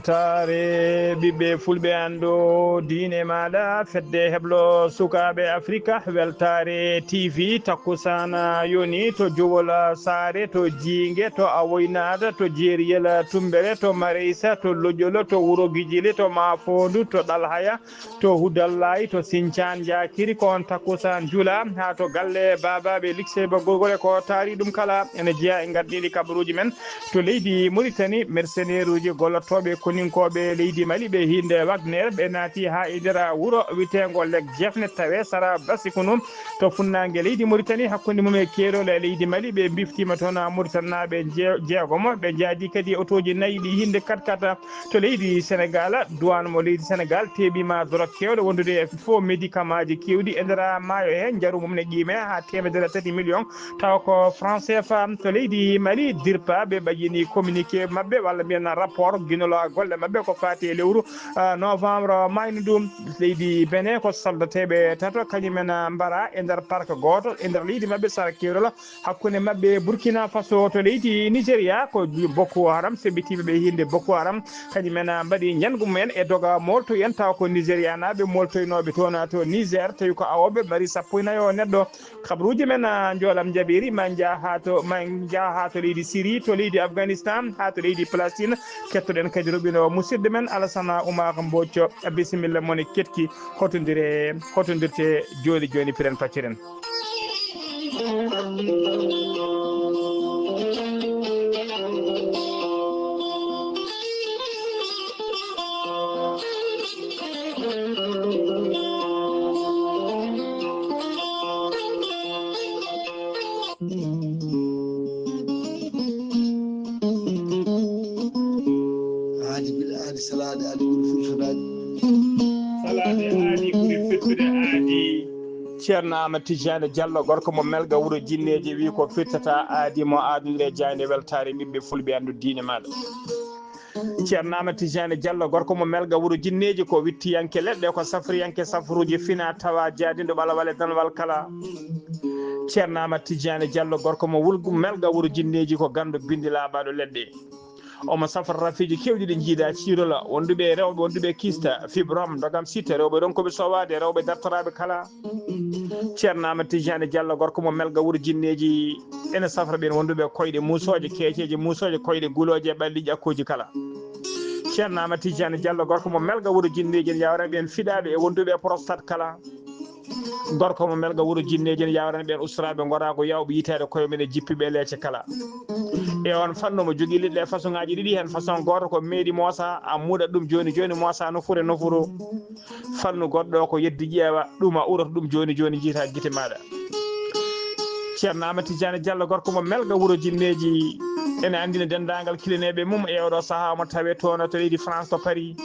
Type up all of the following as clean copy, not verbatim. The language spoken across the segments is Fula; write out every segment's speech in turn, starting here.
weltare ɓiɓɓe fulɓe anndo diine maɗa fedde heblo sukaɓe africa weltare tv takkusana yoni to jowol saare to jiingue to awoynada to jeeriyel tumbere to mareysa to lojolo to wuuro guijili to mafondu to ɗalhaya to hudallayi to sinthiane diakiri ko on takkusan juula ha to galle babaɓe luxe bagolgol ko taari ɗum kala ene jeeya e garɗiɗi kabaruji men to leydi Mauritanie mercenaire uji gollotoɓe koninkoɓe leydi Mali ɓe hinde Wagner ɓe naati ha e nder wuuro witego lek jefne tawe sara basikunu to funnague leydi Mauritanie hakkude mum e keerol e leydi Mali ɓe biftima toon Mauritannaɓe jeegom ɓe jaadi kadi autoji nayyi ɗi hinde 4x4 to leydi Sénégal douane mo leydi Sénégal teeɓima drogue kewɗo wondude e faux médicament ji kewɗi e nder maayo he jaaru mum ne qiime ha 3 millions taw ko franc CFA to leydi Mali DIRPA ɓe ɓaƴini communiqué mabɓe walla mbiyen rapport guinolo golle mabɓe ko fati e lewru novembre mayni ɗum leydi Benin ko soldateɓe tato kañumen mbara e nder parc goto e nder leydi mabɓe sara kewɗola hakkude mabɓe Burkina Faso to leydi Nigéria ko Boko Haram seɓɓitiɓe ɓe hinde Boko Haram kañumen mbaɗi ñangu mumen e doga molto en taw ko Nigéria naɓe moltoynoɓe toon to Niger tawi ko awoɓe mari 14 neɗɗo kabaruji men joolam jaɓiri ma jaa ha to leydi Syrie to leydi Afghanistan ha to leydi Palestine kettoɗen kadi roɓino musidɗo men Alassane Oumar Mbocco bisimilla moni ketki hotodirte joni piren pacciren. salade adi ɓuri firtude salade aadi ɓuri firtude aadi ceerno Amadou Tidiane Diallo gorko mo melga wuuro jinneji wi ko firtata aadi mo aadudire jayde weltare ɓiɓɓe fulɓe andu diine maɗa ceerno Amadou Tidiane Diallo gorko mo melga wuuro jinneji ko wittiyanke leɗɗe ko safriyanke safruji fina tawa jaadindo ɓalawale danwal kala ceerno Amadou Tidiane Diallo gorko mo melga wuuro jinneji ko gandu bindi laaɓaɗo leɗɗe omo safra rafiji kewɗi ɗi jiiɗa ciirola wonduɓe rewɓe wonduɓe kista fibrom dogam sitte rewɓe ɗon koɓe sowade rewɓe dartoraɓe kala ceerno Amadou Tidiane Diallo gorko mo melga wuuro jinneji ene safra ɓen wonduɓe koyɗe musoje keeceje musoje koyɗe guuloje ɓalli ƴakkuji kala ceerno Amadou Tidiane Diallo gorko mo melga wuuro jinneji ne yawra ɓen fiɗaɓe e wonduɓe prostate kala gorko mo melga wuuro jinneji ne yawrani ɓen ustaraɓe gora ko yawɓe yitede koye men e jippiɓe leece kala e on fanno mo jogui liɗɗe façon ngaji ɗiɗi hen façon goto ko meeɗi moosa a muuɗat ɗum joni moosa nofuru e nofuru fannu goɗɗo ko yeddi ƴeewa ɗum a urata ɗum joni jiita guite maɗa ceerno Amadou Tidiane Diallo gorko mo melga wuuro jinneji ene andina dendagal kilineɓe mum e oɗo saaha mo tawe toon to leydi France to Paris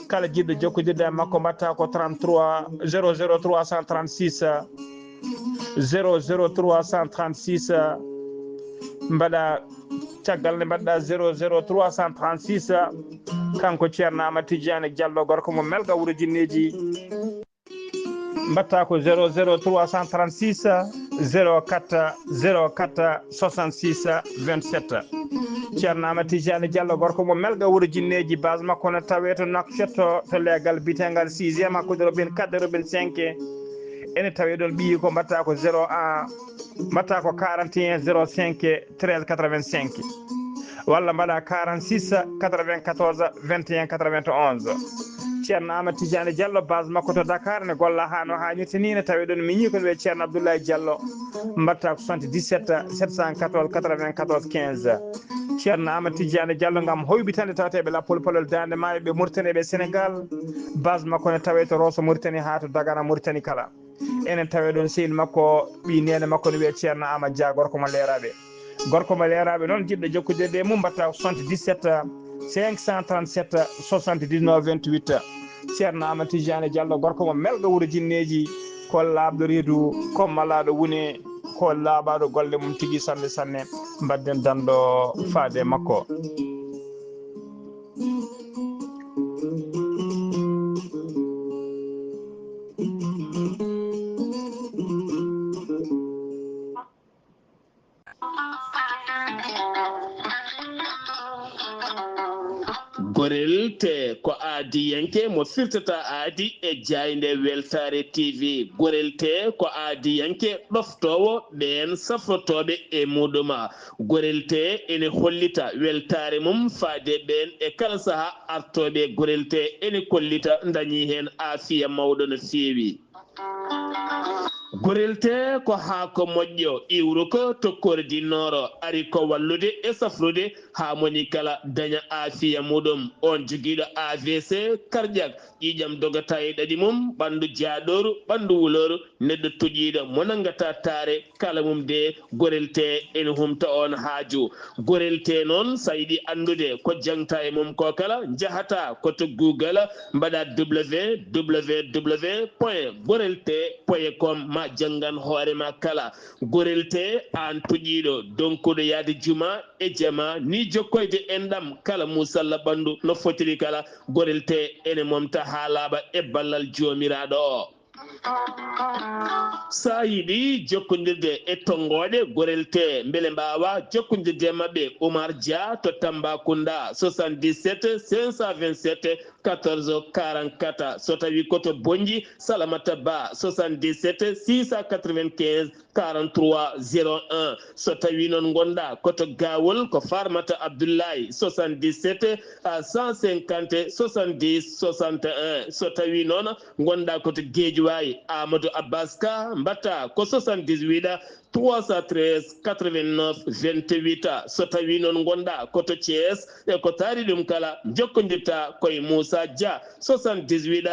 kala jiɗɗo jokkodirde makko mbatta ko 33 00 336 00 336 mbaɗa caggal nde mbaɗɗa 00 336 kanko ceerno Amadou Tidiane Diallo gorko mo melga wuuro jinneji mbatta ko 00 336 04 04 66 27 ceerno Amadou Tidiane Diallo gorko mo melga wuuro jinneji base makko ne tawe to Nouakchott to leegal bitegal 6e hakkude robin 4 robin 5 ene tawe ɗon ɓiyi ko mbatta ko 01 mbatta ko 41 05 13 85 walla mbaɗa 46 94 21 91 ceerno Amadou Tidiane Diallo base makko to Dakar ne golla ha no hannirta ni ne tawi ɗon miñi ko wiye ceerno Abdoulaye Diallo mbatta ko 77 714 94 15 ceerno Amadou Tidiane Diallo gam hoybitande tawateɓe lappol polol dande maayo ɓe Mauritanie ɓe Sénégal base makko ne tawe to Rosso Mauritanie ha to Dagana Mauritanie kala enen tawe ɗon sehil makko ɓi nene makko no wiye ceerno Amadou Dia gorko mo leeraɓe noon jiɗɗo jokkodirde mum mbatta 77 537 79 28 ceerno Amadou Tidiane Diallo gorko mo melɗo wuuro jinneji ko laaɓɗo reedu ko malaɗo wune ko laaɓaɗo golle mum tigui sanne sanne mbadden danɗo faade makko. gorel te ko aadi yanke mo firtata aadi e jayde weltare TV gorel te ko aadi yanke ɗoftowo ɓen safrotoɓe e muɗuma gorel te ene hollita weltare mum faade ɓen e kala saaha artoɓe gorel te ene kollita dañi hen aafiya mawɗo no feewi gorel te ko haako moƴƴo iwru ko tokkore dinnoro ari ko wallude e safrude ha moni kala daña aafiya muɗum on joguiɗo AVC cardiaque ƴiƴam dogata e ɗaɗi mum ɓandu jaaɗoru ɓandu wuloru neɗɗo toƴiɗo mo nangata taare kala mum de gorel te ene humta on haaju gorel te noon sa yiɗi andude ko jangta e mum ko kala jahata koto Google mbaɗa www.gorelte.com ma jangan hoorema kala gorel te an toƴiɗo donkuɗo yaade juma e jama ni jokkoyde enɗam kala musalla ɓandu no fotiri kala gorel te ene momta ha laaɓa e ballal jomiraɗo o sa yiɗi jokkodirde e tongoɗe gorel te beele mbawa jokkodirde mabɓe Oumar Dia to Tambacounda 77 527 14 44 so tawi koto Bonji Salamata Ba 77 695 43 01 so tawi noon gonɗa koto Gawol ko Farmata Abdoulaye 77 150 70 61 so tawi noon gonɗa koto Guédiawaye Amadou Abbas Ka mbatta ko 78 313 89 28 so tawi noon gonɗa koto Thiès e ko taari ɗum kala jokkodirta koye Moussa Dia 78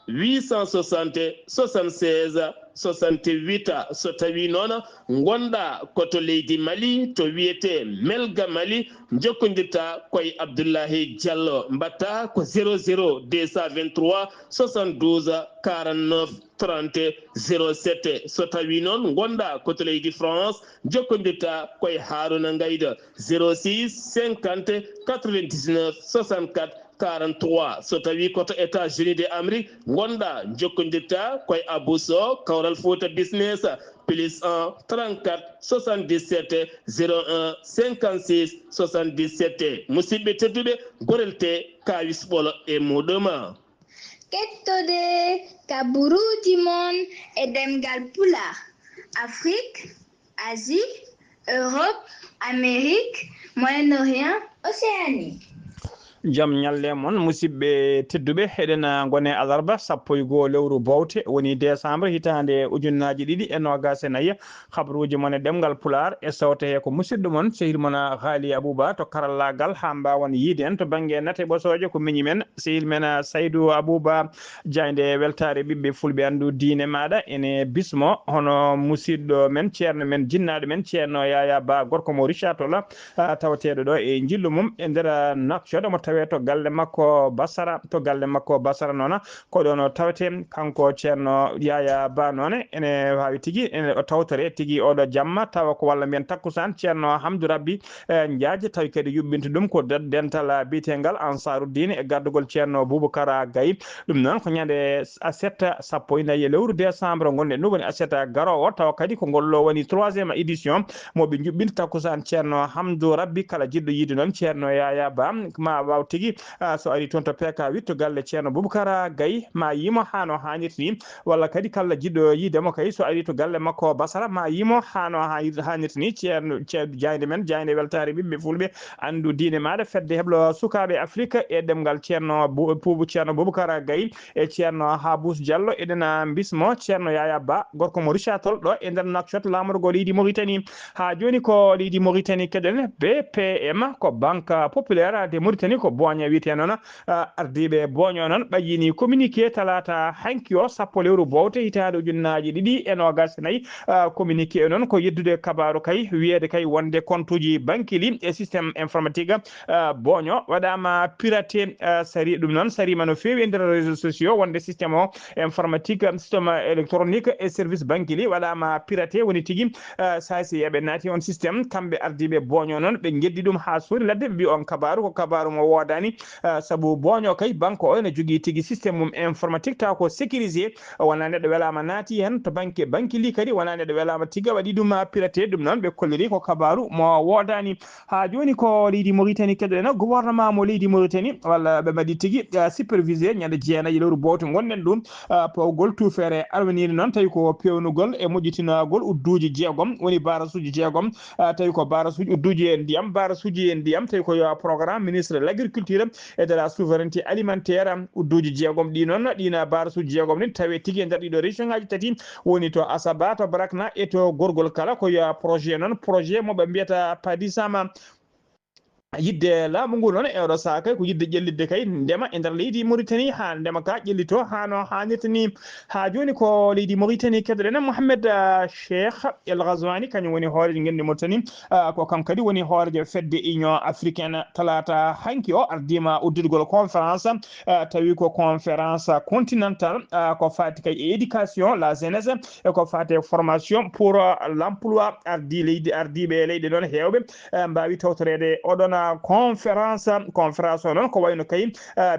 860 76 68 so tawi noon gonɗa koto leydi Mali to wiyete Melga Mali jokkodirta koye Abdoulahi Diallo mbatta ko 00 223 72 49 30 07 so tawi noon gonɗa koto leydi France jokkodirta koye Haruna Gayda 06 50 99 64 43 so tawi koto États-Unis de Amérique gonɗa jokkodirta koye Abousso Kawral Fouta Business plus 1 34 77 01 56 77 musidɓe tedduɓe gorel te kawis ɓolo e muɗuma kettode kaburuji mon e demgal pulaar Afrique, Asie, Europe, Amérique, Moyen-Orient, Océanie. Jam nyalle mon musidɓe tedduɓe heɗen gone alarba 11 lewru bowte woni décembre hitande ujunnaji ɗiɗi e nogas e nayyi habaruji mon e ɗemgal pular e sawte he ko musidɗo mon sehil mon Haali Abouba to karallagal ha mbawan yiide en to banggue nate ɓosoje ko miñi men sehil men Saydou Abouba jayde weltare ɓiɓɓe fulɓe andu diine maɗa ene bismo hono musidɗo men ceerno men jinnaɗo men ceerno Yaya Ba gorko mo Richard Tolla tawateɗo ɗo e jillu mum e nder Nouakchott mo tawe to galle makko Basara noon ko ɗon tawete kanko ceerno Yaya Ba noon ene wawi tigui ene tawtore tigui oɗo jamma tawa ko walla mbiyen takkusan ceerno Hamdou Rabbi Diadji tawi kadi yuɓɓinta ɗum ko dental biyetegal Ansaroudine e gardugol ceerno Boubacara Gaye ɗum noon ko ñande aset 14 lewru décembre gonɗe ɗum woni aset garowo tawa kadi ko gollo woni 3e édition moɓe juɓɓinta takkusan ceerno Hamdou Rabbi kala jiɗɗo yiide noon ceerno Yaya Ba ma waw tigui so ari toon to PK8 to galle ceerno Boubacara Gaye ma yimo hano hannirta ni walla kadi kala jiɗɗo yiidemo kay so ari to galle makko Basara ma yimo hano hannirta ni ceerno jayde men jayde weltare ɓiɓɓe fulɓe andu diine maɗa fedde heblo sukaɓe Afrique e ɗemgal ceerno Boubacara Gaye e ceerno Habous Diallo eɗen bismo ceerno Yaya Ba gorko mo Richard Toll ɗo e nder Nouakchott lamorgo leydi Mauritanie ha joni ko leydi Mauritanie keɗen BPM ko banque populaire de Mauritanie ko ko boña wiite noon ardiɓe boño noon ɓayyini communiqué talata hanki o sappo lewru bowte hitande ujunnaji ɗiɗi e nogas nayyi communiqué noon ko yeddude kabaru kay wiyede kay wonde compte uji banque li e systéme informatique boño waɗama piraté sari ɗum noon sarima no fewi e nder réseaux sociaux wonde systéme o informatique systéme électronique et service banque li waɗama piraté woni tigui sasi eɓe naati on systéme kamɓe ardiɓe boño noon ɓe geddi ɗum ha suuri ladde ɓe mbi on kabaru ko kabaru mo wodani saabu boño kay banque o ne jogui tigui systéme mum informatique taw ko sécurisé wona neɗɗo welama naati hen to banque li kadi wona neɗɗo welama tigga waɗi ɗum piraté ɗum noon ɓe kolliri ko kabaru mo wodani ha joni ko leydi Mauritanie keɗoɗen gouvernement mo leydi Mauritanie walla ɓe mbaɗi tigui supervisé ñande jeenayi lewru bowto gonɗen ɗum pawgol tufere arwanide noon tawi ko pewnugol e moƴƴitinagol udduji jeegom woni barasuji jeegom tawi ko barasuji udduji e ndiyam barasuji e ndiyam tawi ko programme ministre de l' agriculture et de la souveraineté alimentaire udduji jeegom ɗi noon ɗina barasuji jeegom ni tawi tigui e nder ɗiɗo région ngaji tati woni to Asaba to Brakna e to Gorgol Kala ko projet noon projet moɓe mbiyata Padisama yidde laamu ngu noon e oɗo saha kay ko yidde ƴellidde kay ndema e nder leydi Mauritanie ha ndema ka ƴellito hano hannirta ni ha joni ko leydi Mauritanie keɗoɗen Mohamed Cheikh El Ghazouani kañum woni hoorejo ngendi Mauritanie ko kanko kadi woni hoorejo fedde union africaine talata hanki o ardima uddidgol conférence tawi ko conférence continental ko fati kay e éducation la jeunesse e ko fati formation pour l'emploi ardiɓe leydi noon hewɓe mbawi tawtorede oɗon conférence o noon ko wayno kay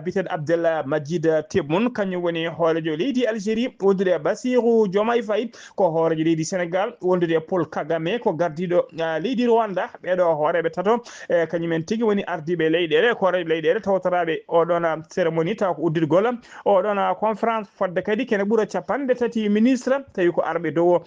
biten Abdel Majid Tebboune kañum woni hoorejo leydi Algérie wondude Bassirou Diomaye Faye ko hoorejo leydi Sénégal wondude Paul Kagame ko gardiɗo leydi Rwanda ɓeɗo hooreɓe tato kañumen tigui woni ardiɓe leyɗele ko hooreɓe leyɗele tawtoraɓe oɗon cérémonie taw ko uddirgol oɗon conférence fodde kadi kene ɓuura capanɗe tati ministre tawi ko arɓe dow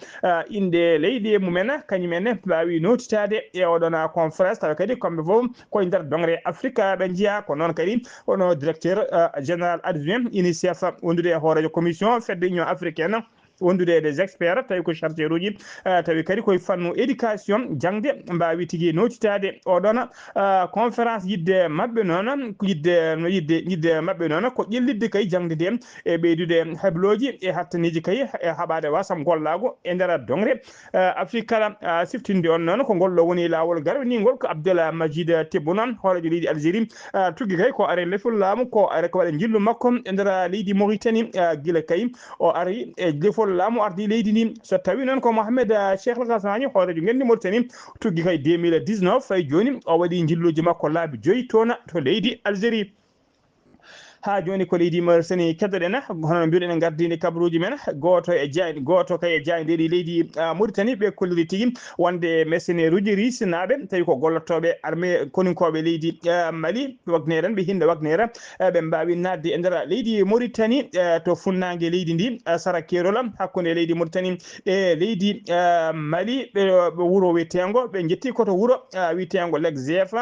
inde leydi mumen kañumen mbawi notitade e oɗon conférence tawa kadi kamɓe fof koye nder dongre Afrique ɓe jiiya ko noon kadi hono directeur général adjoint UNICEF wondude e hoorejo commission fedde union africaine wondude des experts tawi ko chargeur uji tawi kadi koye fannu éducation jangde mbawi tigui notitade oɗon conférence yidde mabɓe noon yidde mabɓe noon ko ƴellidde kay jangde nde e ɓeydude habiloji e hattaniji kay e haɓade wasam gollago e nder dongre Afrique kala siftinde on noon ko ngol ɗo woni lawol garwinigol ko Abdel Majid Tebboune hoorejo leydi Algérie tugui kay ko ari lefol laamu ko ari ko waɗa jillu makko e nder leydi Mauritanie guila kay o ari e lefol laamu ardi leydi ndi so tawi noon ko Mohamed Cheikh El Ghazouani hoorejo ngendi Mauritanie tugui kay 2019 fay joni o waɗi jilluji makko laabi 5 tona to leydi Algérie ha joni ko leydi Mauritanie keddoɗen hono mbiruɗen gardini kabaruji men goto kay e jayndiri leydi Mauritanie ɓe kolliri tigui wonde mercenaire uji risinaɓe tawi ko gollotoɓe armée koninkoɓe leydi Mali Wagner en ɓe hinde Wagner ɓe mbawi nadde e nder leydi Mauritanie to funnague leydi ndi sara kerol hakkude leydi Mauritanie e leydi Mali ɓe wuuro wiyetengo ɓe jetti koto wuuro wiyetengo Lexef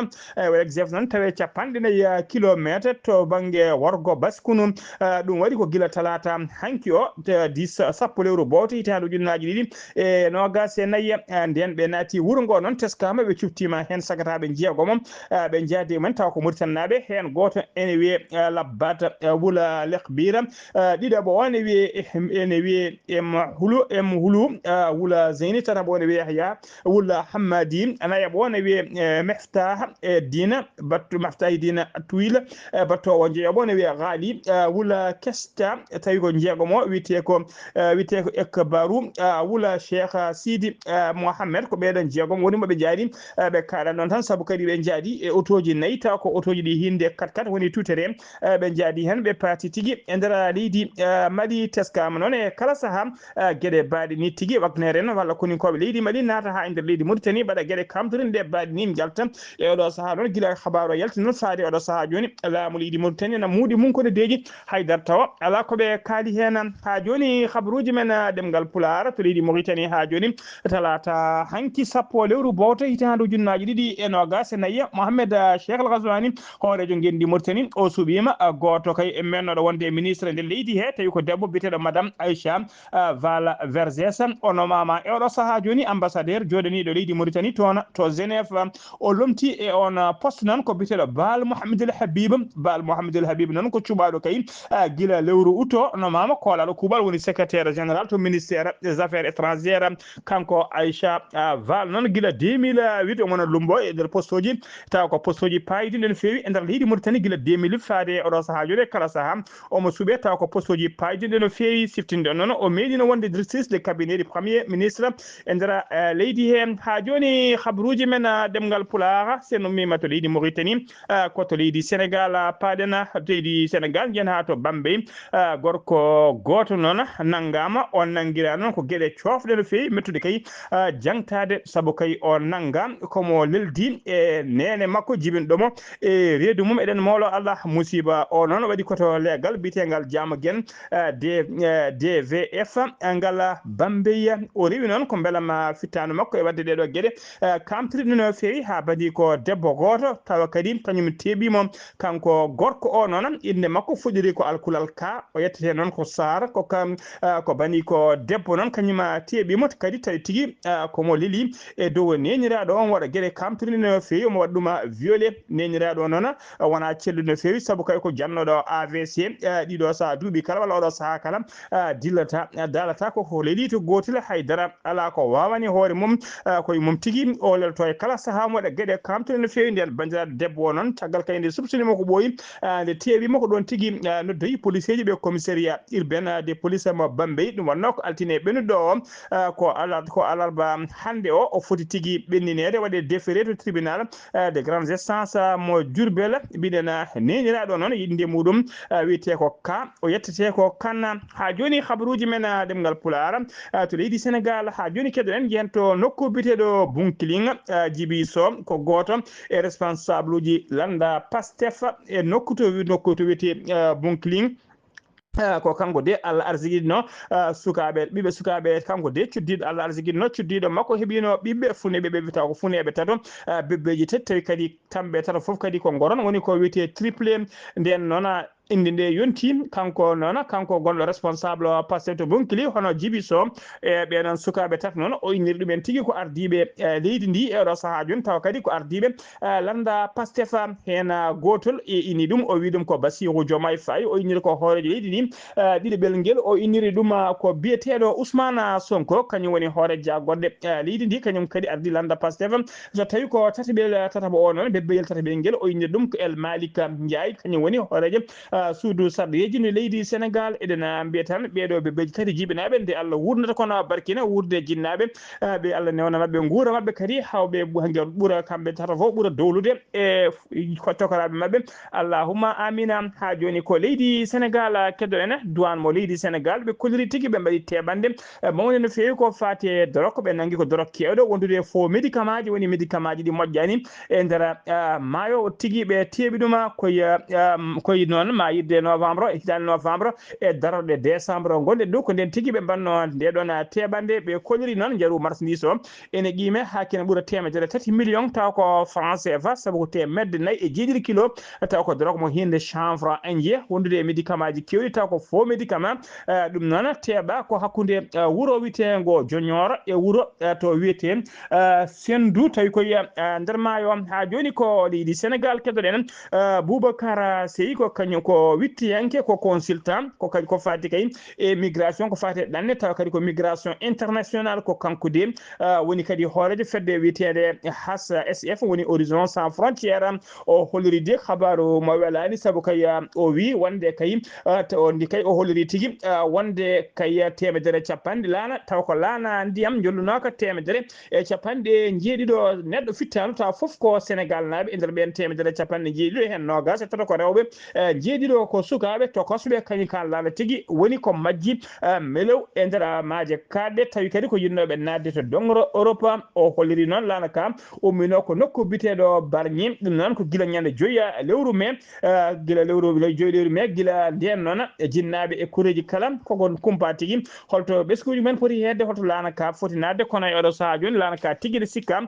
noon tawe capanɗe nayyi kilométre to banggue worgo baskunu ɗum waɗi ko gila talata hanki o 10 sappo lewru bowto hitande ujunnaji ɗiɗi e nogas e nayyi nden ɓe naati wuuro ngo noon teskama ɓe cuftima hen sagataɓe jeegomo ɓe jaadi men taw ko Mauritanaɓe hen goto ene wiye Labbat Wula Lekbira ɗiɗo bo ene wiye em hulu Wula Zeyni tataɓo ene wiye Yahya Wula Hammadi anayi bo ene wiye Meftah Dina battu Meftahi Dina Tuila battowo jeeyobo ne wiye Ghali Wula Kesta tawi ko jeegomo wiyete ko Ekbaru Wula Cheikh Sidi Mohamed ko ɓeɗon jeegom woni moɓe jaadi ɓe kaɗan noon tan saabu kadi ɓe jaadi e autoji nayyi taw ko autoji ɗi hinde 4x4 woni tutere ɓe jaadi hen ɓe paati tigui e nder leydi Mali teskama noon e kala saaha gueɗe baɗi ni tigui Wagner en walla koninkoɓe leydi Mali naata ha e nder leydi Mauritanie mbaɗa gueɗe kamtorinde baɗi ni jalta e oɗo saaha noon guila habaru o yalti noon faade oɗo saaha joni laamu leydi Mauritanie muudi mun ko deeji haydar tawa ala ko be kaali hen ha joni khabruji men demgal pulara to leydi Mauritanie ha joni talata hanki sappo lewru bowto hitande ujunnaji ɗiɗi e nogas e nayyi Mohamed Cheikh Al Ghazouani hoorejo ngendi Mauritanie o suɓima goto kay e mennoɗo wonde ministre nder leydi he tawi ko debbo biteɗo madame Aïcha Val Verzes o nomama e oɗo saaha joni ambassadeur joɗaniɗo leydi Mauritanie toon to Genève o lomti e on poste noon ko biteɗo Bal Mouhamadoul Habib noon ko cuɓaɗo kay guila lewru août nomama kolaɗo kuuɓal woni secrétaire général to ministère des affaires étrangères kanko Aïcha Val noon guila 2008 omona lumbo e nder poste uji taw ko poste uji payidi no fewi e nder leydi Mauritanie guila 2008 faade oɗo saaha joni kala saaha omo suuɓe taw ko poste uji payidi no fewi siftinde noon o meeɗino wonde directrice de cabinet du premier ministre e nder leydi he ha joni habruji men demgal pulaar sen ummima to leydi Mauritanie koto leydi Sénégal paaɗen leydi Sénégal jen ha to Bambey gorko goto noon nanggama o nangguira noon ko gueɗe cofɗe no fewi mettude kay jangtade saabu kay o nangga komo leldi e nene makko jibinɗomo e reedu mum eɗen mawlo Allah musiba o noon waɗi koto legal bitegal Diamaguène DVF ngal Bambey o rewi noon ko beelama fittanu makko e wadde ɗeɗo gueɗe kamtiriɗe no fewi ha badi ko debbo goto tawa kadi kañum teeɓimo kanko gorko o noon inde makko fuɗɗiri ko alkulal ka o yettete noon ko Sar ko bani ko debbo noon kañum teeɓimo kadi tawi tigui komo leli e dow neniraɗo on waɗa gueɗe kamtiriɗe no fewi omo waɗa ɗum violé neniraɗo noon wona cellude no fewi saabu kay ko jannoɗo AVC ɗiɗo saaha duuɓi kala walla oɗo saaha kala dalata koko leli to gotel haydara ala ko wawani hoore mum koye mum tigui o lelto e kala saaha mo waɗa gueɗe kamtiriɗe no fewi nden bandiraɗo debbo o noon caggal kay nde subsinimo ko ɓooyi nde teeɓimo ko ɗon tigui noddoyi police ji ɓe commissariat urbain des police mo Bambey ɗum wonno ko altine ɓennuɗo o ko alarba hande o foti tigui ɓenninede waɗe déféré to tribunal de grandes instances mo Diourbel mbiɗen neniraɗo noon yinde muɗum wiyete ko ka o yettete ko kanna ha joni habaruji men ɗemgal Pulaar to leydi Sénégal ha joni keɗoɗen jen to nokku biteɗo Bunkiling Djiby Sow ko goto e responsable uji landa Pastef e nokku to wiyete Bunkiling ko kanko de Allah arsigino sukaɓe ɓiɓe sukaɓe kanko de cuddiɗo Allah arsigino cuddiɗo makko heeɓino ɓiɓɓe funeɓe ɓe wiyata ko funeɓe tato bebbeji tati tawi kadi kamɓe tato foof kadi ko goron woni ko wiyete triplé nden noon inde nde yonti kanko noon kanko gonɗo responsable Pastef to Bonkili hono Djiby Sow e ɓeɗon sukaɓe tati noon o inniri ɗumen tigui ko ardiɓe leydi ndi e oɗo saaha joni tawa kadi ko ardiɓe landa Pastef hen gotol e inni ɗum o wi ɗum ko Bassirou Diomaye Faye o inniri ko hoorejo leydi ndi ɗiɗiɓel ngel o inniri ɗum ko biyeteɗo Ousmane Sonko kañum woni hoore jagorɗe leydi ndi kañum kadi ardi landa Pastef so tawi ko tataɓel tataɓo o noon bebbeyel tataɓel ngel o inniri ɗum ko El Malick Ndiaye kañum woni hoorejo suudu sarɗeji no leydi Sénégal eɗen mbiya tan ɓeɗo bebeji tati jibinaɓe nde Allah wurnata kono barkina wurde jinnaɓe ɓe Allah newna mabɓe guura mabɓe kadi hawɓe ɓuura kamɓe tata fof ɓuura dowlude e cokoraɓe mabɓe allahumma amina ha joni ko leydi Sénégal keddoɗen douane mo leydi Sénégal ɓe kolliri tigui ɓe mbaɗi teɓande mawde no fewi ko fate dorok ɓe nangui ko dorok kewɗo wondude faux médicament ji woni médicament ji ɗi moƴƴani e nder maayo tigui ɓe teeɓi ɗuma koye noon ma yidde novembre hitande novembre e darorde décembre gonɗe ɗo ko nden tigui ɓe mbanno ndeɗon teɓande ɓe kolliri noon jaaru marchandise o ene qime ha kene ɓuura temedere 3 millions taw ko franc CFA saabu ko temedde 4 e jeeɗiɗi kilo taw ko drogue mo hinde chanvre indien wondude e médicament ji kewɗi taw ko faux médicament ɗum noon teɓa ko hakkude wuuro wiyetego Jonior e wuuro to wiyete Sendou tawi koye nder maayo ha joni ko leydi Sénégal keddoɗen Boubacar Sey ko kañum ko wittiyanke ko consultant ko kadi ko fati kay e migration ko fati ɗanne tawa kadi ko migration international ko kanko de woni kadi hoorejo fedde wiyetede HSF woni horizon sans frontiére o holliri de habaru mo welani saabu kay o wi wonde kay ndi kay o holliri tigui wonde kay temedere capanɗe laana taw ko laana ndiyam jollunoka temedere e capanɗe jeeɗiɗo neɗɗo fittano taw foof ko Sénégal naaɓe e nder ɓen temedere capanɗe jeeɗiɗo hen nogas e tato ko rewɓe jeeɗi ɗiɗo ko sukaɓe to kosɓe kañum kan laala tigui woni ko majji melew e nder maaje kadde tawi kadi ko yinnoɓe nadde to dongro Europe o holliri noon laana kam ummino ko nokku biteɗo Bargny ɗum noon ko gila ñande joyiya lewru mai gila joyi lewru mai gila nden noon jinnaɓe e kureji kala koko kumpa tigui holto ɓesguji men foti hedde holto laana ka foti nadde kono e oɗo saaha joni laana ka tigui ɗe sikka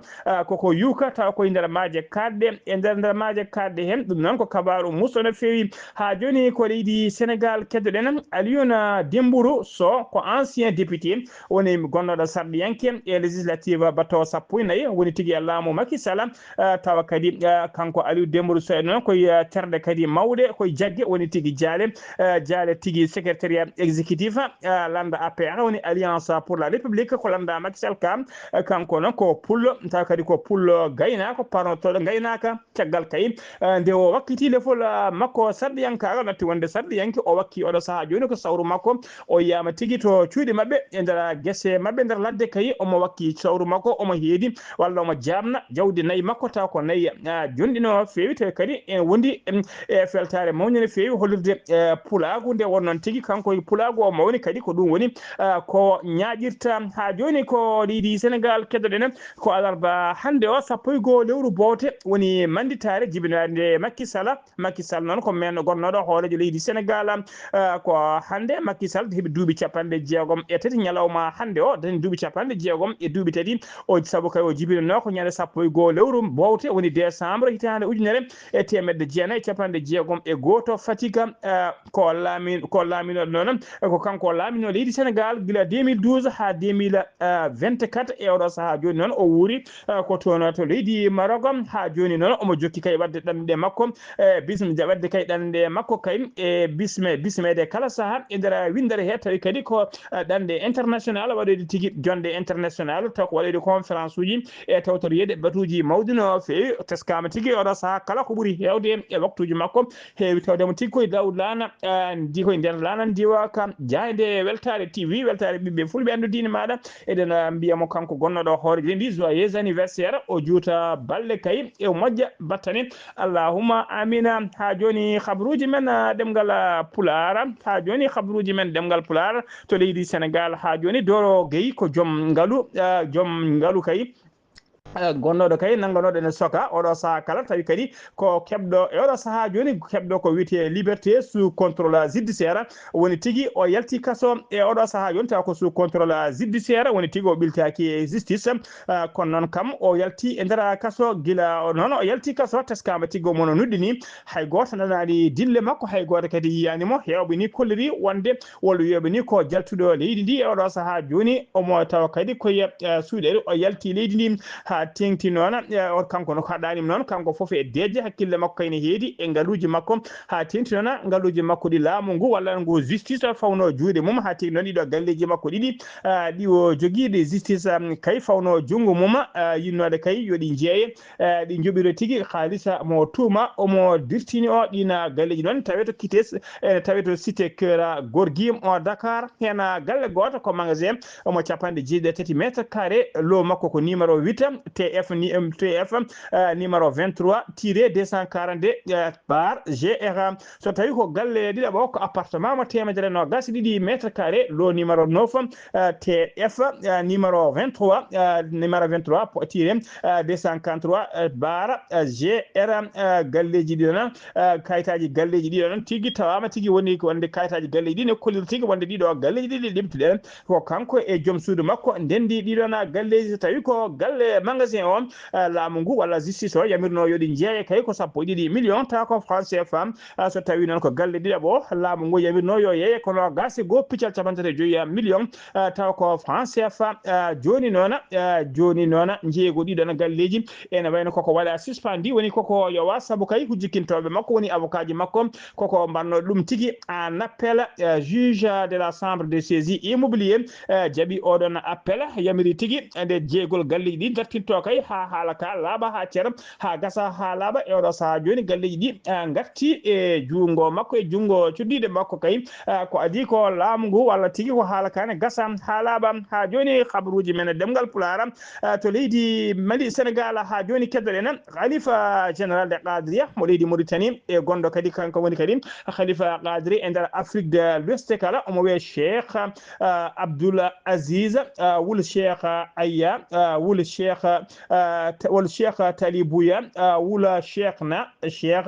koko yuka taw koye nder maaje kadde e nder maaje kadde hen ɗum noon ko kabaru musto no fewi ha joni ko leydi Sénégal keddoɗen Alioune Dembourou Sow ko ancien député woni gonnoɗo sarɗiyanke e législative bato sappo e nayyi woni tigui e laamu Macky Sall tawa kadi kanko Aliou Dembourou Sow noon koye terde kadi mawɗe koye jaggue woni tigui jaale tigui secrétariat exécutif landa APR woni alliance pour la république ko landa Macky Sall kam kanko noon ko pullo tawa kadi ko pullo gaynako parnotoɗo gaynaka caggal kay nde o wakkiti lefol makko sarɗiyankaga natti wonde sarɗiyanke o wakki oɗo saaha joni ko sawru makko o yiyama tigui to cuuɗi mabɓe e nder guesse mabɓe nder ladde kay omo wakki sawru makko omo heedi walla omo jamna jawdi nayyi makko taw ko nayyi jonɗino fewi tawi kadi en wondi e feltare mawni no fewi hollirde pulagu nde wonnoon tigui kanko pulagu o mawni kadi ko ɗum woni ko ñaƴirta ha joni ko leydi Sénégal keddoɗen ko alarba hande o sappo e goho lewru bowte woni manditare jibinade Macky Sall noon ko men gonnoɗo hoorejo leydi Sénégal ko hande Macky Sall heeɓi duuɓi 63 ñalawma hande o dañi duuɓi 63 o saabu kay o jibinano ko ñande sappo e goho lewru bowte woni décembre hitande ujunere e temedde jeenayyi capanɗe jeegom e goho to Fatick ko laaminoɗo noon ko kanko laamino leydi Sénégal gila 2012 ha 2024 e oɗo saaha joni noon o wuuri ko toon to leydi Maroc ha joni noon omo jokki kay wadde ɗanɗe makko wadde kay ɗanɗe makko kay e bismede kala saaha e nder windere he tawi kadi ko ɗanɗe international waɗoyde tigui jonde international taw ko waɗoyde conférence uji e tawtoriyede batuji mawɗi no fewi teskama tigui oɗo saaha kala ko ɓuuri hewde e waktuji makko heewi tawdemo tigui koye Daoud Lana ndi koye nder lana ndiwa kam jayde weltare TV weltare ɓiɓɓe fulɓe andu diine maɗa eɗen mbiyamo kanko gonnoɗo hoore ndi joyeux anniversaire o juuta balle kay e moƴƴa battane allahumma amina ha joni habruji men ɗemgal pulara ha joni habruji men ɗemgal pulara to leydi Sénégal ha joni Doro Gueye ko joom ngaalu kay gonnoɗo kay nangganoɗo ene soka oɗo saaha kala tawi kadi ko keɓɗo e oɗo saaha joni keɓɗo ko wiyete liberté sous contrôle judiciaire woni tigui o yalti kaso e oɗo saaha joni taw ko sous contrôle judiciaire woni tigui o ɓiltaki e justice kono noon kam o yalti e nder kaso guila noon o yalti kaso teskama tigui omono nuɗɗini hay goto nanani dille makko hay goto kadi yiyanimo hewɓe ni kolliri wonde walla wiyoɓe ni ko jaltuɗo leydi ndi e oɗo saaha joni omo taw kadi koye suuɗere o yalti leydi ndi ha tengti noon kanko no haɗanima noon kanko foof e deeje hakkille makko kayne heedi e ngaluji makko ha tengti noon ngaluji makko ɗi laamu ngu walla ngu justice fawno juuɗe mum ha tengti noon ɗiɗo galleji makko ɗiɗi ɗi o joguiɗe justice kay fawno junggo mum yinnode kay yoɗi jeeye ɗi joɓiro tigui haalisa mo tuuma omo dirtini o ɗina galleji noon tawe to kites tawe to cité cœur gorgui o Dakar hen galle goto ko magasin omo 1.3 mètre carré lo makko ko numéro 8 TF numéro 23-242 bar GR so tawi ko galle ɗiɗaɓo ko appartement mo 120 mètre carré lo numéro 9 TF numéro 23-243 bar GR galleji ɗiɗo kayitaji galleji ɗiɗo noon tigui tawama tigui woni wonde kayitaji galleji ɗi ne kolliri tigui wonde ɗiɗo galleji ɗiɗi limtuɗen ko kanko e joom suudu makko ndendi ɗiɗon galleji so tawi ko galle magasin o laamu ngu walla justice o yamirno yoɗi jeeye kay ko 1.2 million taw ko franc CFA so tawi noon ko galle ɗiɗaɓo laamu ngu yamirno yo yeeye kono gasi go piccal 35 million taw ko franc CFA joni noon jeeygo ɗiɗon galleji ene wayno koko waɗa suspendi woni koko yowa saabu kay ko jikkintoɓe makko woni avocat ji makko koko mbanno ɗum tigui en appel juge de la chambre de saisie immobilier jaaɓi oɗon appel yamiri tigui nde jeeygol galleji ɗi dartinta huccitto kay ha halaka laaba ha ceram ha gasa ha laaba e oɗo saha joni galleji ɗi garti e jungo makko e jungo cuddiɗe makko kay ko adi ko laamu ngu walla tigui ko haalakane gasa ha laaɓa ha joni habaruji men demgal pulara to leydi Mali Sénégal ha joni keddoɗen khalifa général de Qadria mo leydi Mauritanie e gondo kadi kanko woni kadi khalifa Qadri e nder Afrique de l'Ouest kala omo wiye Cheikh Abdoul Aziz wul Cheikh Aya wul Cheikh Talibouya wula Cheikh na Cheikh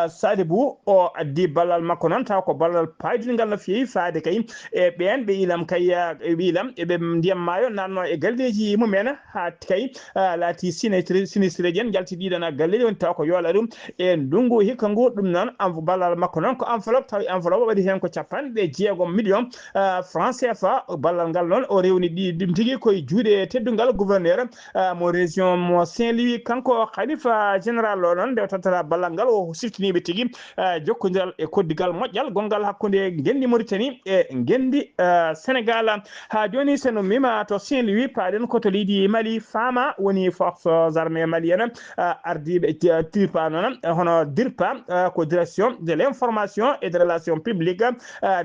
Sadibou o addi ballal makko noon taw ko ballal paydingal no feewi faade kay e ɓen ɓe ilam kay ilam eɓe ndiyam maayo nanno e galleji mumen ha kay laati sinistre jen jaltiɗiɗon galleji woni taw ko yoola ɗum e ndungu hikka ngu ɗum noon ballal makko noon ko enveloppe tawi enveloppe waɗi hen ko 60 millions francs CFA ballal ngal noon o rewni ɗum tigui koye juuɗe teddugal gouverneur mo région mo Saint-Louis kanko khalifa général o noon nde tottata ballal ngal o siftiniɓe tigui jokkodiral e koddigal moƴƴal gongal hakkude gendi Mauritanie e gendi Sénégal ha joni seno mima to Saint-Louis paɗen koto leydi Mali fama woni forces armées maliennes ardiɓe DIRPA noon hono DIRPA ko direction de l'information et des relations publiques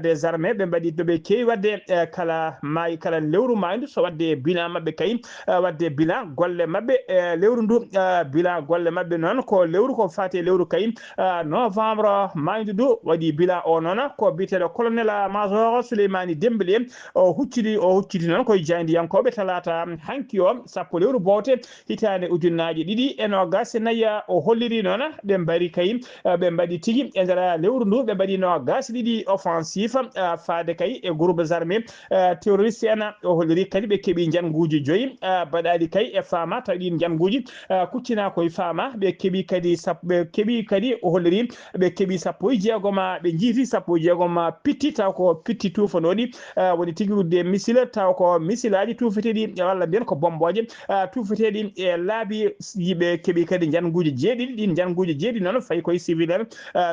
des armées ɓe mbaɗi ɗoɓe kewi wadde kala lewru maydu so wadde bilan mabɓe kay wadde bilan golle mabɓe lewru ndu bilan golle mabɓe noon ko lewru ko fate lewru kay novembre maydu ndu waɗi bilan o noon ko biteɗo colonel major Souleymani Dembélé o hucciti noon koye jaydiyankoɓe talata hanki o sappo lewru bowte hitande ujunnaje ɗiɗi e nogas nayya o holliri noon ɓe mbari kay ɓe mbaɗi tigui e nder lewru ndu ɓe mbaɗi nogas ɗiɗi offensif faade kay e groupes armés terroriste en o holliri kadi ɓe keeɓi jangguji 5 baɗaɗi kay e fama taw ɗin jangguji kuccina koye fama ɓe keeɓi kadi o holliri ɓe keeɓi 16 ɓe jiiti 16 pitti taw ko pitti tufanoɗi woni tigui rudde missile taw ko missilaji tufeteɗi walla mbiyen ko bomboje tufeteɗi e laabi yiɓe keeɓi kadi jangguji 7 ɗin jangguji 7 noon fayi koye civil en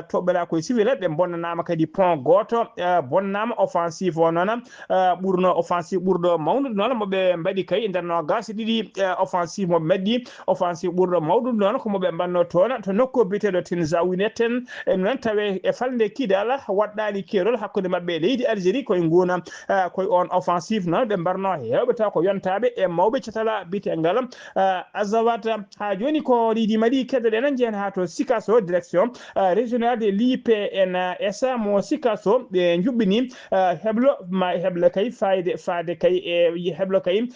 toɓɓela koye civil ɓe bonnanama kadi pont goto bonnama offensive o noon ɓurno offensive ɓurɗo mawnude noon moɓe mbaɗi kay nder nogas ɗiɗi offensive moɓe mbaɗɗi offensive ɓurɗo mawɗum noon ko moɓe mbanno toon to nokku biteɗo Tinzawineten noon tawe e falde Kidal waɗɗani keerol hakkude mabɓe e leydi Algérie koye nguna koye on offensive noon ɓe mbarno hewɓe taw ko yontaɓe e mawɓe catala bitengal Azawat ha joni ko leydi Mali keddoɗen jehen ha to Sikasso direction régional de l'IPNS mo Sikasso ɓe juɓɓini heble kay faade kay e heble kay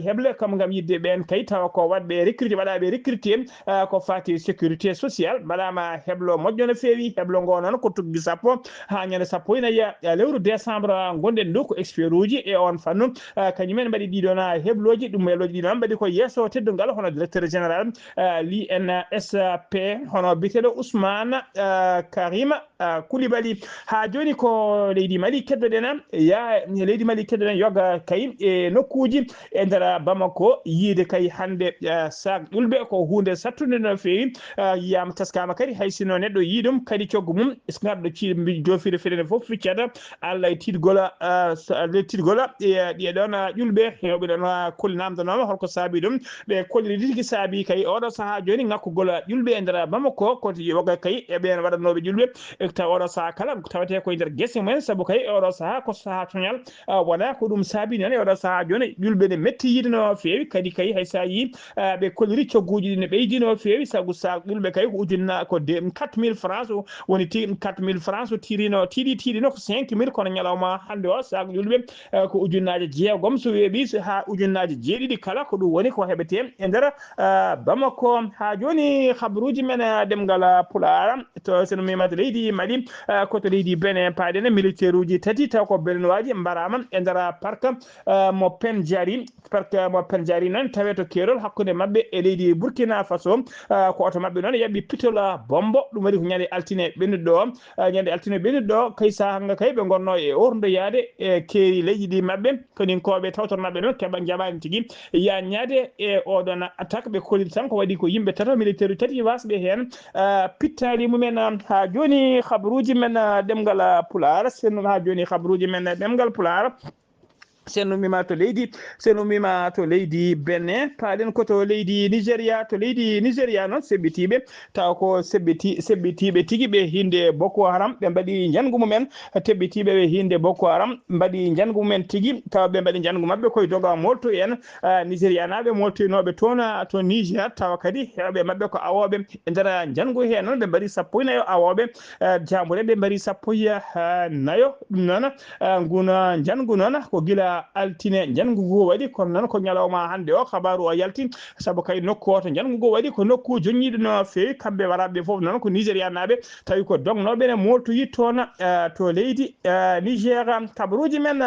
heble kam gam yidde ɓen kay tawa ko waɗɓe recruté waɗaɓe recruté ko fati sécurité sociale mbaɗama heblo moƴƴo no feewi heblo ngo noon ko tuggi sappo ha ñande sappo e nayyi lewru décembre gonɗen ɗo ko expert uji e on fannu kañumen mbaɗi ɗiɗon hebloji ɗum hebloji ɗi noon mbaɗi ko yesso teddugal hono directeur général l'INSP hono biteɗo Ousmane Karima Koulibaly ha joni ko leydi Mali keddoɗen leydi Mali keddoɗen yoga kay e nokkuji e nder Bamako yiide kay hande sak ƴulɓe ko hunde sattude no feewi yiyama teskama kadi hay sino neɗɗo yiiɗum kadi coggu mum garɗo jofiri feɗene foof ficcata Allah e tiɗgola ɗiɗon ƴulɓe hewɓe ɗon kollinamdanoma holko saabi ɗum ɓe kolliri tigui saabi kay oɗo saaha joni ngakkugol ƴulɓe e nder Bamako koto yoga kay eɓen waɗanoɓe ƴulɓe taw oɗo saaha kala tawete koye nder guesse mumen saabu kay oɗo saaha ko saaha coñal wona ko ɗum saabi noon e oɗo saaha joni ƴulɓe ne metti yiide no feewi kadi kay hay sa yi ɓe kolliri cogguji ɗi ne ɓeydi no feewi saabu sa ƴulɓe kay ko ujunna ko 4000 francs woni 4000 francs tiɗino ko 5000 kono ñalawma hande o sac ƴulɓe ko ujunnaje 6 so weeɓi ha ujunnaje 7 kala ko ɗum woni ko heɓete e nder Bamako ha joni habaruji men demgal Pulaar to seno mimata leydi Mali koto leydi Benin paɗen militaire uji tati taw ko belnoaji mbarama e nder parc mo Penjari noon tawe to keerol hakkude mabɓe e leydi Burkina Faso ko oto mabɓe noon yaɓi pitola bombo ɗum waɗi ko ñande altine ɓennuɗo ɗo kay sahanga kay ɓe gonno e ordo yaade e keeri leydi ɗi mabɓe konin koɓe tawtor mabɓe noon keɓa jaɓani tigui yañade e oɗon attaque ɓe koliri tan ko waɗi ko yimɓe tato militaire tati wasɓe hen pittali mumen ha joni habaruji men ɗemgal Pulaar sen ha joni habaruji men ɗemgal Pulaar senumima to leydi Benin paaden ko to leydi Nigeria to leydi Nigeria noon sebbitiɓe taw ko sebbitiɓe tigi ɓe hinde Boko Haram ɓe mbaɗi jangu mumen tebbitiɓe ɓe hinde Boko Haram mbaɗi jangu mumen tigi taw ɓe mbaɗi jangu mabɓe koye doga molto en Nigeria naɓe moltoynoɓe toon to Niger tawa kadi hewɓe mabɓe ko awoɓe e nder jangu he noon ɓe mbaɗi 14 awoɓe jambure ɓe mbaɗi 14 ɗum noon nguna jangu noon ko gila altine jangu go waɗi kono noon ko ñalawma hande o habaru o yalti saabu kay nokku o to jangu go waɗi ko nokku joñiɗo no fewi kamɓe waraɓe foof noon ko Nigéria naɓe tawi ko dognoɓe ne moltoyi toon to leydi Niger kabaruji men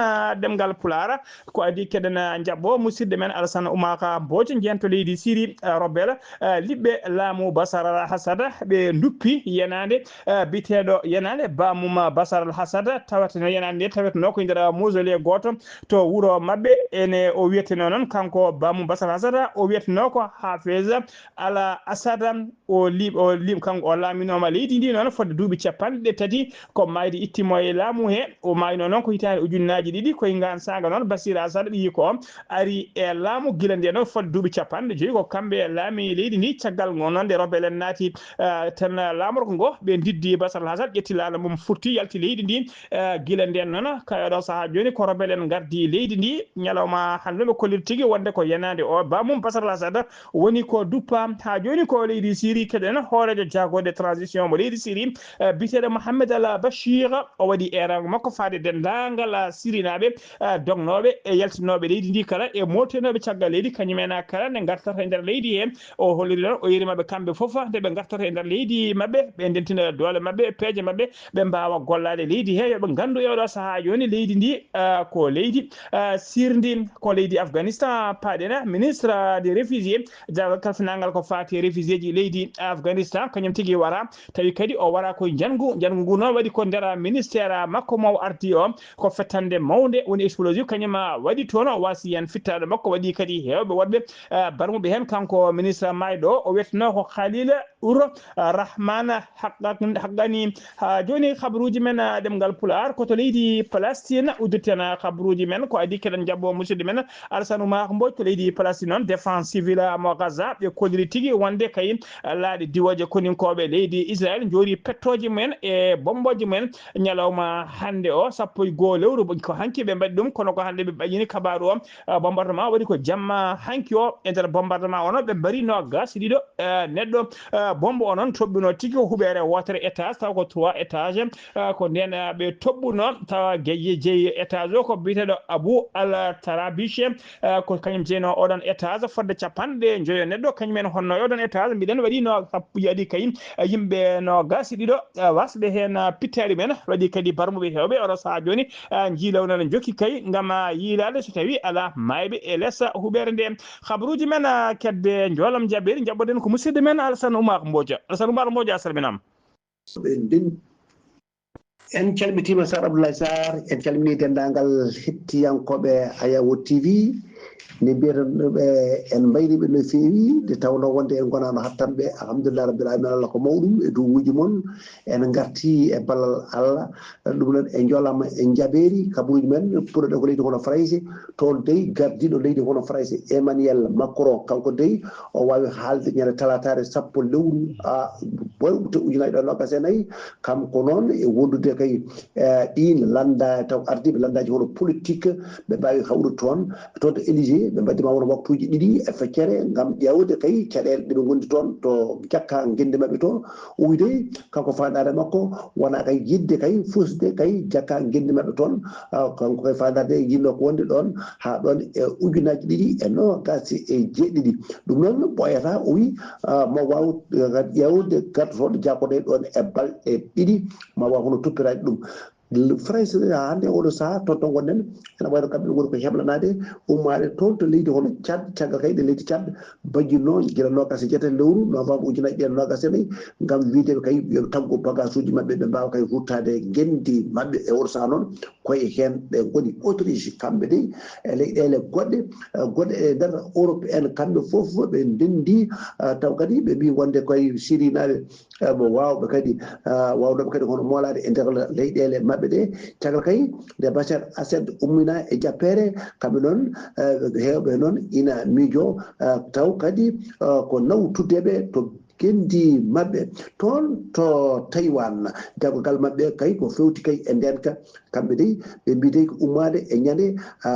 demgal Pulara ko adi keɗen jabbo musidɗo men Alassane Oumaka Mbodji jeen to leydi Syrie Robel liɓɓe laamu Bashar al-Assad ɓe duppi yenade biteɗo yenade bamum Bashar al-Assad tawateno yenade nde taweteno ko nder mausolée goto to wuro mabɓe ene o wiyeteno noon kanko bamum Bashar al-Assad o wiyeteno ko Hafez al-Assad o liɓ kanko o laaminoma leydi ndi noon fodde duuɓi 30 ko mayde ittimo e laamu he o mayno noon ko hitande ujunnaji 2 koye ngan saga noon Bashir al-Assad ɓiyi ko ari e laamu guila nde noon fodde duuɓi 50 ko kamɓe laami leydi ndi caggal ngo noon nde rebellen naati tan laamorko ngo ɓe diddi Bashar al-Assad ƴetti laana mum furti yalti leydi ndi guila nden noon kayoɗo saaha joni ko rebellen gardi leydi ndi ñalawma hande ɓe kolliri tigui wonde ko yenade o bamum Bashar al-Assad woni ko duppa ha joni ko leydi Syrie keɗen hoorejo jagode transition mo leydi Syrie biteɗo Mohamed al-Bashir o waɗi erang makko faade dendagal Syrie naɓe dognoɓe e yaltinoɓe leydi ndi kala e moltenoɓe caggal leydi kañumen kala nde gartata e nder leydi he o holliri noon o yerimaɓe kamɓe foof nde ɓe gartata e nder leydi mabɓe ɓe dentina doole mabɓe peeje mabɓe ɓe mbawa gollade leydi he yooɓe gandu ewɗo saaha joni leydi ndi ko leydi sirdi ko leydi Afghanistan paɗena ministre des réfugiés jagal kalfinagal ko fati réfugié ji leydi Afghanistan kañum tigui wara tawi kadi o wara koye jangu ngu noon waɗi ko nder ministére makko mo ardi o ko fettande mawde woni explosif kañum waɗi toon o wasi hen fittaɗo makko waɗi kadi hewɓe wodɓe barmuɓe hen kanko ministre mayɗo o wiyeteno ko Khalil Ould Rahman Haqqani ha joni habaruji men ɗemgal Pular koto leydi Palestine udditen habaruji men ko adi keɗen jabbo musidɗo men Alassane Oumaka Mbodji to leydi Palestine noon défense civile mo Gaza ɓe kolliri tigui wonde kay laaɗi diwoje koninkoɓe leydi Israël jori pettoje mumen e bomboje mumen ñalawma hande o 1 lewru ko hanki ɓe mbaɗi ɗum kono ko hande ɓe ɓaƴini kabaru o bombardement waɗi ko jamma hanki o e nder bombardement o noon ɓe mbarino gas ɗiɗo neɗɗo bombe o noon toɓɓino tigui huɓere wotere étage taw ko 3 étage ko nden ɓe toɓɓuno tawa jeeyi étage o ko biteɗo Abou Al Tarabiche ko kañum jeeyno oɗon étage fodde 50 neɗɗo kañumen honno oɗon étage mbiɗen waɗi no yaɗi kay yimɓe no gasi ɗiɗo wasɓe hen pittari men waɗi kadi barmuɓe hewɓe oɗo saaha joni jiilawno ne jokki kay gam yiilade so tawi ala mayɓe e less huɓere nde habaruji men kedde joolam jaɓɓeɗe jaɓɓoɗen ko musidɗo men Alassane Oumaka Mbodji a salminama en calmitima Sar Abdoulaye Sarr en calmini dendagal hettiyankoɓe Ayawo TV ne mbiyataɓe en mbayriɓe no fewi nde tawno wonde en gonano hattanɓe alhamdulillah rabbil alamin Allah ko mawɗum e duwuji moon en garti e ballal Allah ɗum noon e joolama en jaɓeri kabaruji men ɓurɗo ko leydi hono France toon dey gardiɗo leydi hono France Emmanuel Macron kanko dey o wawi haalde ñande talatare 10 lewru ɓoyɓe ujunnaje ɗo nogas e nayyi kanko noon e wondude kay ɗin landa taw ardiɓe landaji hono politique ɓe mbawi hawrude toon to éligé ɓe mbaddima wono waktuji 2 e feccere gam ƴewde kay caɗele ɗeɓe gondi toon to jakka guende mabɓe toon o wi dey kanko fandare makko wona kay yidde kay fusde kay jakka guende mabɓe toon kanko kay fandade yinno ko wonde ɗon ha ɗon e ujunnaji 2 e nogas e jeeɗiɗi ɗum noon ɓoyata o wi mo waw ƴewde gartotoɗo jakkoɗe ɗon e balɗe 2 ma waw hono toppiraji ɗum France hande oɗo saaha toon to gonɗen ene wayno kamɓe goni ko heblanade ummade toon to leydi hono Tchad caggal kay ɗe leydi Tchad bajjinno guila nogas e jeetati lewru novembre ujunnaje ɗiɗi nogas e nayyi gam wideɓe kay yoɓe taggo bagage uji mabɓe ɓe mbawa kay ruttade guendi mabɓe e oɗo saaha noon koye hen ɓe goni Autriche kamɓe de e leyɗele goɗɗe e nder Europe en kamɓe fof ɓe ndendi taw kadi ɓe mbi wonde koye Syrie naɓe mo wawɓe kadi wawnoɓe kadi hono molade e nder leyɗele mabɓe ɗe caggal kay nde Bachar Assad ummina e jappere kamɓe noon hewɓe noon ina miijo taw kadi ko nawtudeɓe to gendi mabɓe toon to Taïwan jaggogal mabɓe kay ko fewti kay e ndenka kamɓe de ɓe mbi de ko ummade e ñande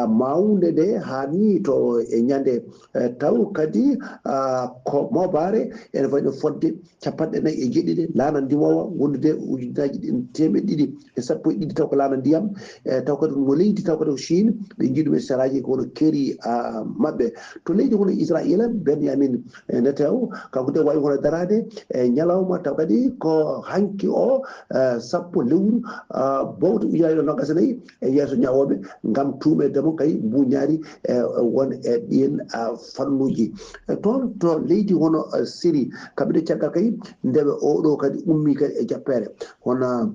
mawde nde hani to e ñande taw kadi ko mobare ene waɗi fodde 40 laana ndimowa wondude ujunaji $200 taw ko laana ndiyam taw kadi mo leydi taw kadi ko Chine ɓe jiiɗum e saraji kono keeri mabɓe to leydi hono Israël Benjamin Netanyahu kanko de wawi hono darade e ñalawma taw kadi ko hanki o 10 lewru bowto ujunaji nogas nayyi e yeeso ñawoɓe gam tumedemo kay mbuñaari won e ɗin fannuji toon to leydi hono Syrie kamɓe de caggal kay ndeɓe oɗo kadi ummi kadi e jappere hono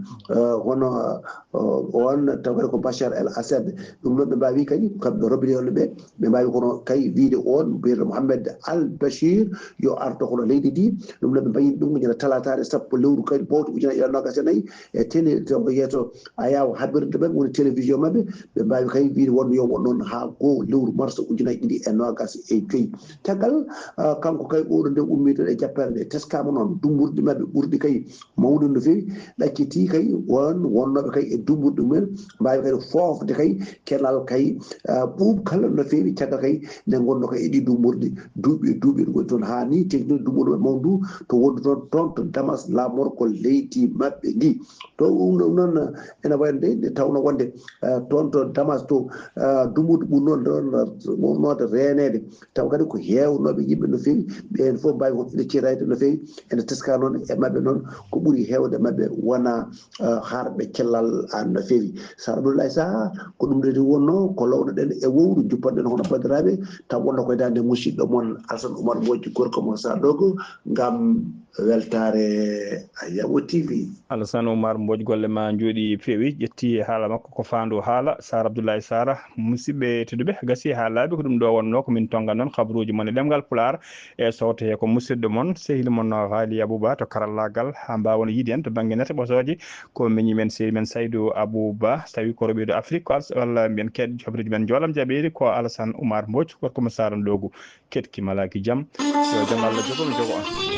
on taw kadi ko Bachar el Assad ɗum noon ɓe mbawi kadi kamɓe robinioɓe ɓe mbawi kono kay wiide on mbiyete Mohamed Al Bashir yo arto kono leydi ndi ɗum noon ɓe mbayi ɗum ñande talatare 10 lewru kadi bowto ujunaji nogas e nayyi e télé taw yeeso ayaw haɓirde ɓe woni télévision mabɓe ɓe mbawi kay wiide wonno yo won noon ha 1 lewru mars ujunaji 2025 caggal kanko kay oɗo nde ummi to e jappere nde teskama noon dummurɗi mabɓe ɓurɗi kay mawnude no fewi ɗacciti kay wonnoɓe kay e dummurɗi mumen mbawi kadi fofde kay kenal kay ɓuuɓkal no fewi caggal kay nde gonno kay e ɗi dummurɗi duuɓi ɗo goni toon ha ni teknide dummurɗo mawdu to wondu toon to Damas lamor ko leydi mabɓe ndi to noon ene wayno de tawno wonde toon to Damas to dummurɗo ɓurnode renede taw kadi ko hewnoɓe yimɓe no fewi ɓen foof mbawi hoɗude cirayde no fewi ene teska noon e mabɓe noon ko ɓuuri hewde mabɓe wona harɓe cellal no fewi Sara Abdoulaye Saha ko ɗum de wonno ko lownoɗen e wowru juppanɗen hono bandiraɓe taw wonno koye dande musidɗo moon Alassane Oumar Mbodji gorko mo Sadogo gam weltare Ayawo TV. Alassane Oumar Mbodji golle ma jooɗi feewi ƴetti haala makko ko faandu haala Sara Abdoulaye Sara musidɓe tedduɓe gasi ha laaɓi ko ɗum ɗo wonno komin tongan noon kabaruji moon e ɗemgal Pulaar e sowto he ko musidɗo moon sehil moon Haali Abouba to karallagal ha mbawon yiide en to banggue nete ɓosoje ko miñi men sehil men Saydou Abouba so tawi ko roɓeɗo Afrique walla mbiyen keɗɗo hoɓreji men joolam jaɓiri ko Alassane Oumar Mbodji gorko mo Sara Ndogu ketkima laki jaam yo jaam Allah jogo on